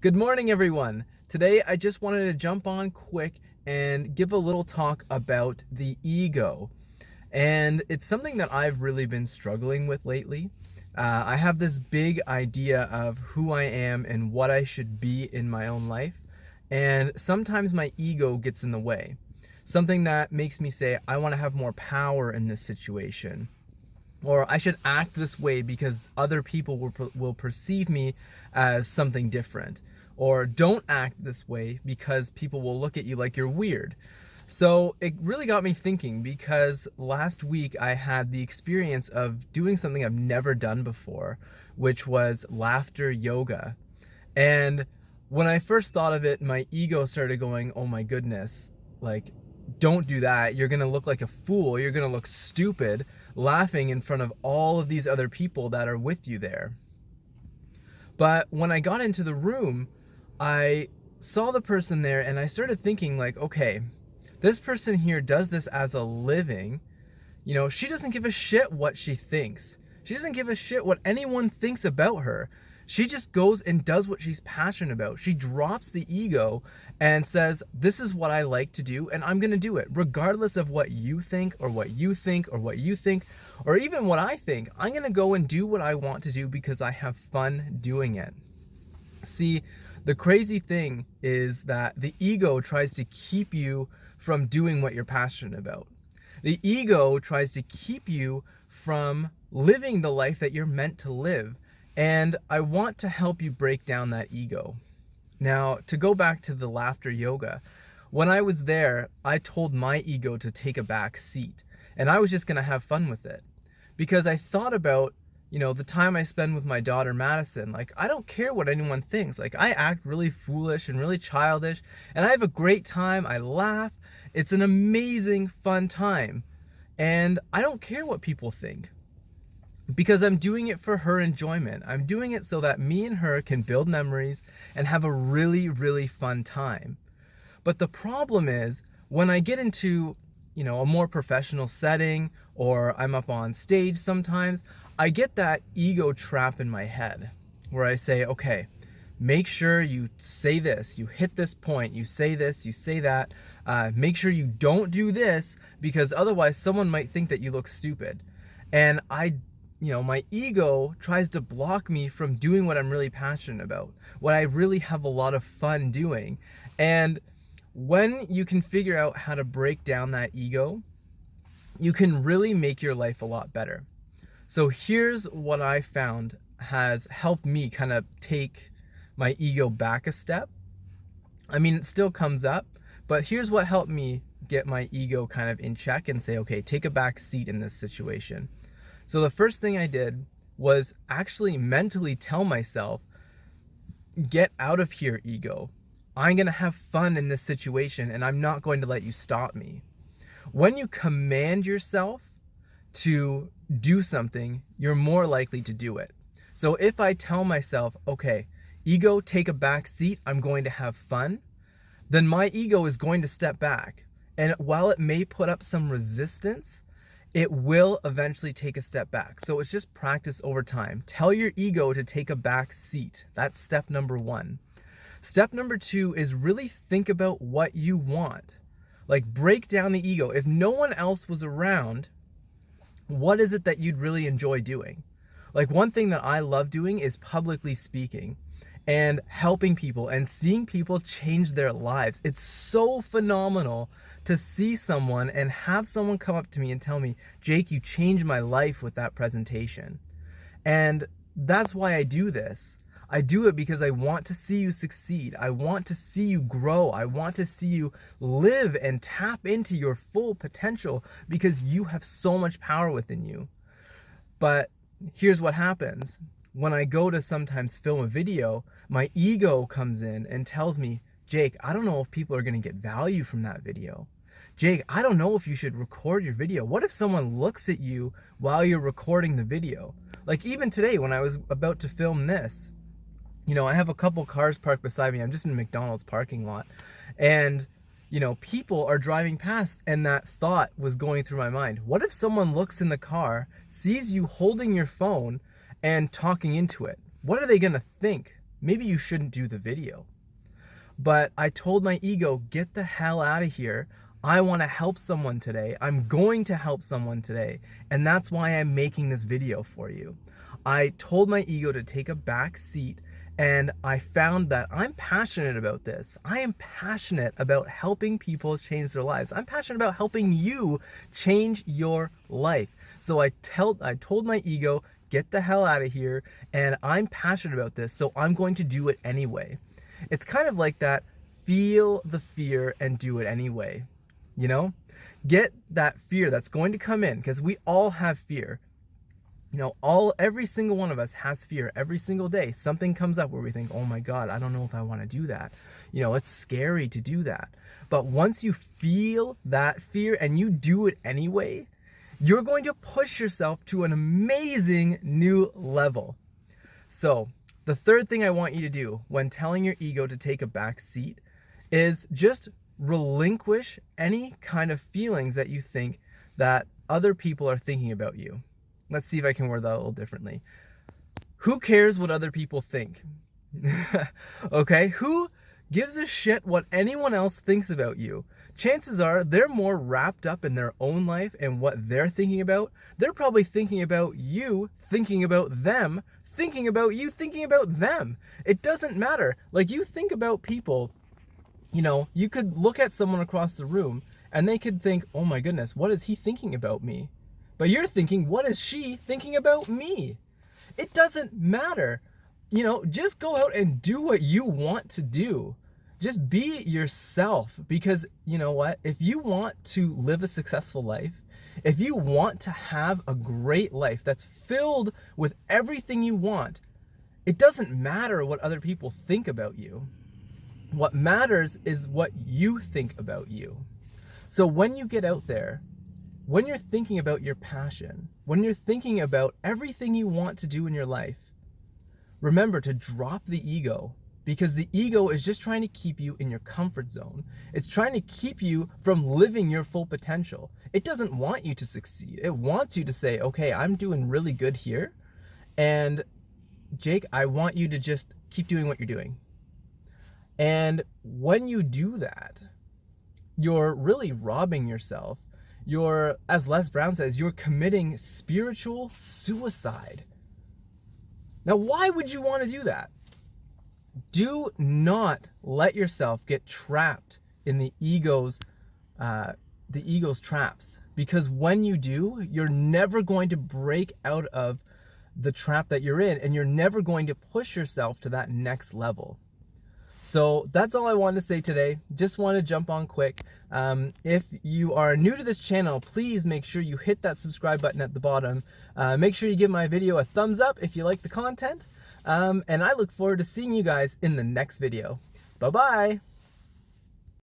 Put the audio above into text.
Good morning, everyone. Today, I just wanted to jump on quick and give a little talk about the ego. And it's something that I've really been struggling with lately. I have this big idea of who I am and what I should be in my own life. And sometimes my ego gets in the way. Something that makes me say, I want to have more power in this situation, or I should act this way because other people will perceive me as something different, or don't act this way because people will look at you like you're weird. So it really got me thinking, because last week I had the experience of doing something I've never done before, which was laughter yoga. And when I first thought of it, my ego started going, oh my goodness, like, don't do that. You're gonna look like a fool. You're gonna look stupid laughing in front of all of these other people that are with you there. But when I got into the room, I saw the person there and I started thinking, like, okay, this person here does this as a living. She doesn't give a shit what she thinks. She doesn't give a shit what anyone thinks about her. She just goes and does what she's passionate about. She drops the ego and says, this is what I like to do, and I'm going to do it regardless of what you think or what you think or what you think or even what I think. I'm going to go and do what I want to do because I have fun doing it. See, the crazy thing is that the ego tries to keep you from doing what you're passionate about. The ego tries to keep you from living the life that you're meant to live. And I want to help you break down that ego. Now, to go back to the laughter yoga, when I was there, I told my ego to take a back seat, and I was just going to have fun with it. Because I thought about, the time I spend with my daughter Madison. Like, I don't care what anyone thinks. Like, I act really foolish and really childish, and I have a great time. I laugh. It's an amazing, fun time. And I don't care what people think, because I'm doing it for her enjoyment. I'm doing it so that me and her can build memories and have a really, really fun time. But the problem is, when I get into, a more professional setting, or I'm up on stage sometimes, I get that ego trap in my head where I say, okay, make sure you say this, you hit this point, you say this, you say that, make sure you don't do this, because otherwise someone might think that you look stupid. And my ego tries to block me from doing what I'm really passionate about, what I really have a lot of fun doing. And when you can figure out how to break down that ego, you can really make your life a lot better. So here's what I found has helped me kind of take my ego back a step. I mean, it still comes up, but here's what helped me get my ego kind of in check and say, okay, take a back seat in this situation. So the first thing I did was actually mentally tell myself, get out of here, ego. I'm going to have fun in this situation, and I'm not going to let you stop me. When you command yourself to do something, you're more likely to do it. So if I tell myself, okay, ego, take a back seat, I'm going to have fun, then my ego is going to step back. And while it may put up some resistance, it will eventually take a step back. So it's just practice over time. Tell your ego to take a back seat. That's step number one. Step number two is really think about what you want. Like, break down the ego. If no one else was around, what is it that you'd really enjoy doing? Like, one thing that I love doing is publicly speaking and helping people and seeing people change their lives. It's so phenomenal to see someone and have someone come up to me and tell me, Jake, you changed my life with that presentation. And that's why I do this. I do it because I want to see you succeed. I want to see you grow. I want to see you live and tap into your full potential, because you have so much power within you. But here's what happens. When I go to sometimes film a video, my ego comes in and tells me, Jake, I don't know if people are going to get value from that video. Jake, I don't know if you should record your video. What if someone looks at you while you're recording the video? Like, even today when I was about to film this, I have a couple cars parked beside me. I'm just in a McDonald's parking lot. And, people are driving past, and that thought was going through my mind. What if someone looks in the car, sees you holding your phone and talking into it? What are they going to think? maybe you shouldn't do the video. But I told my ego, get the hell out of here. I want to help someone today. I'm going to help someone today. And that's why I'm making this video for you. I told my ego to take a back seat, and I found that I'm passionate about this. I am passionate about helping people change their lives. I'm passionate about helping you change your life. So I told my ego, get the hell out of here, and I'm passionate about this, so I'm going to do it anyway. It's kind of like that, feel the fear and do it anyway. You know, get that fear that's going to come in, because we all have fear. You know, every single one of us has fear every single day. Something comes up where we think, oh my God, I don't know if I want to do that. You know, it's scary to do that. But once you feel that fear and you do it anyway, you're going to push yourself to an amazing new level. So the third thing I want you to do when telling your ego to take a back seat is just relinquish any kind of feelings that you think that other people are thinking about you. Let's see if I can word that a little differently. Who cares what other people think? Okay, who gives a shit what anyone else thinks about you? Chances are they're more wrapped up in their own life and what they're thinking about. They're probably thinking about you, thinking about them, thinking about you, thinking about them. It doesn't matter. Like, you think about people, you know, you could look at someone across the room and they could think, oh my goodness, what is he thinking about me? But you're thinking, what is she thinking about me? It doesn't matter. You know, just go out and do what you want to do. Just be yourself, because you know what? If you want to live a successful life, if you want to have a great life that's filled with everything you want, it doesn't matter what other people think about you. What matters is what you think about you. So when you get out there, when you're thinking about your passion, when you're thinking about everything you want to do in your life, remember to drop the ego, because the ego is just trying to keep you in your comfort zone. It's trying to keep you from living your full potential. It doesn't want you to succeed. It wants you to say, okay, I'm doing really good here, and Jake, I want you to just keep doing what you're doing. And when you do that, you're really robbing yourself. You're, as Les Brown says, you're committing spiritual suicide. Now, why would you want to do that? Do not let yourself get trapped in the ego's traps, because when you do, you're never going to break out of the trap that you're in, and you're never going to push yourself to that next level. So that's all I wanted to say today. Just want to jump on quick. If you are new to this channel, please make sure you hit that subscribe button at the bottom. Make sure you give my video a thumbs up if you like the content. And I look forward to seeing you guys in the next video. Bye-bye.